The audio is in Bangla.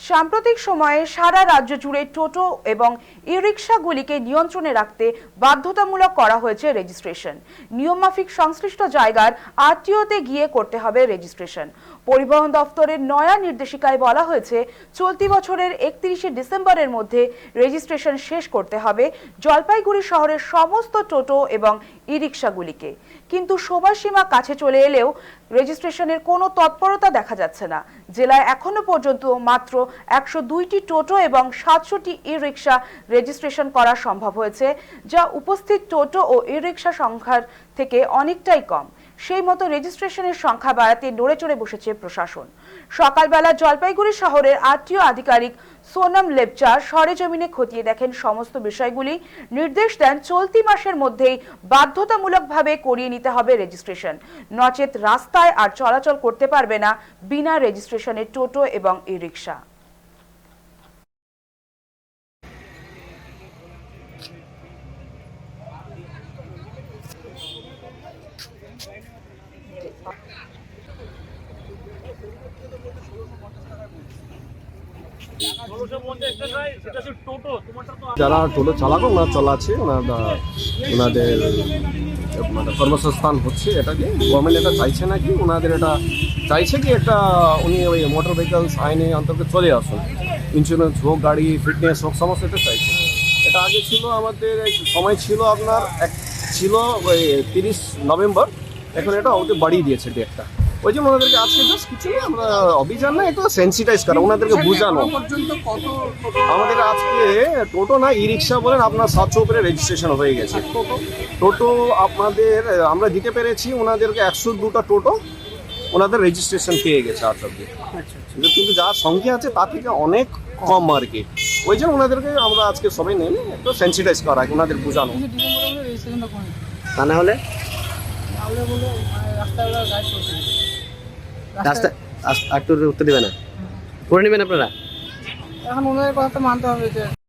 সাম্প্রতিক সময়ে সারা রাজ্য জুড়ে টোটো এবং ই-রিকশাগুলিকে নিয়ন্ত্রণে রাখতে বাধ্যতামূলক করা হয়েছে রেজিস্ট্রেশন। নিয়মমাফিক সংশ্লিষ্ট জায়গার আরটিওতে গিয়ে করতে হবে রেজিস্ট্রেশন। পরিবহন দফতরের নয়া নির্দেশিকায় বলা হয়েছে, চলতি বছরের 31শে ডিসেম্বরের মধ্যে রেজিস্ট্রেশন শেষ করতে হবে জলপাইগুড়ি শহরের সমস্ত টোটো এবং ই-রিকশাগুলিকে। কিন্তু সময়সীমা কাছে চলে এলেও রেজিস্ট্রেশনের কোনো তৎপরতা দেখা যাচ্ছে না। জেলায় এখনো পর্যন্ত মাত্র 102টি টোটো এবং 700টি ই-রিকশা রেজিস্ট্রেশন করা সম্ভব হয়েছে, যা উপস্থিত টোটো ও ই-রিকশা সংখ্যার থেকে অনেকটাই কম। সেই মতো রেজিস্ট্রেশনের সংখ্যা বাড়াতে নড়েচড়ে বসেছে প্রশাসন। সকালবেলা জলপাইগুড়ি শহরের আরটিও আধিকারিক সোনাম লেপচা সরেজমিনে খতিয়ে দেখেন সমস্ত বিষয়গুলি। নির্দেশ দেন চলতি মাসের মধ্যেই বাধ্যতামূলকভাবে করিয়ে নিতে হবে রেজিস্ট্রেশন, নচেত রাস্তায় আর চলাচল করতে পারবে না বিনা রেজিস্ট্রেশনের টোটো এবং ই-রিকশা। যারা টোটো চালাক ওনারা চালাচ্ছে, ওনাদের মানে কর্মসংস্থান হচ্ছে। এটা কি গভর্নমেন্ট এটা চাইছে নাকি, ওনাদের এটা চাইছে কি একটা উনি ওই মোটর ভেহিকলস আইনে অন্তর্গত চলে আসুন, ইন্স্যুরেন্স হোক, গাড়ি ফিটনেস হোক, সমস্ত এটা চাইছে। এটা আগে ছিল আমাদের সময় ছিল আপনার ছিল ওই 30 নভেম্বর, এখন এটা ওদের বাড়িয়ে দিয়েছে ডেটটা। ওই জন্য ওনাদেরকে আজকে জাস্ট কিছু না, আমরা অভিযান না, একটু সেন্সিটাইজ করা, ওনাদেরকে বোঝানো। আমাদের আজকে টোটো না ই-রিকশা বলেন আপনার 700 উপরে রেজিস্ট্রেশন হয়ে গেছে। টোটো আপনাদের আমরা দিতে পেরেছি ওনাদেরকে 102টা টোটো ওনাদের রেজিস্ট্রেশন পেয়ে গেছে আজ অব্দি। কিন্তু যা সংখ্যা আছে তা থেকে অনেক কম আর কি। ওই জন্য ওনাদেরকে আমরা আজকে সবাই নেমে একটু সেন্সিটাইজ করা, ওনাদের বোঝানো। তা না হলে রাস্তা আর উত্তর দেবে না, করে নেবেন আপনারা। এখন ওনাদের কথা তো মানতে হবে যে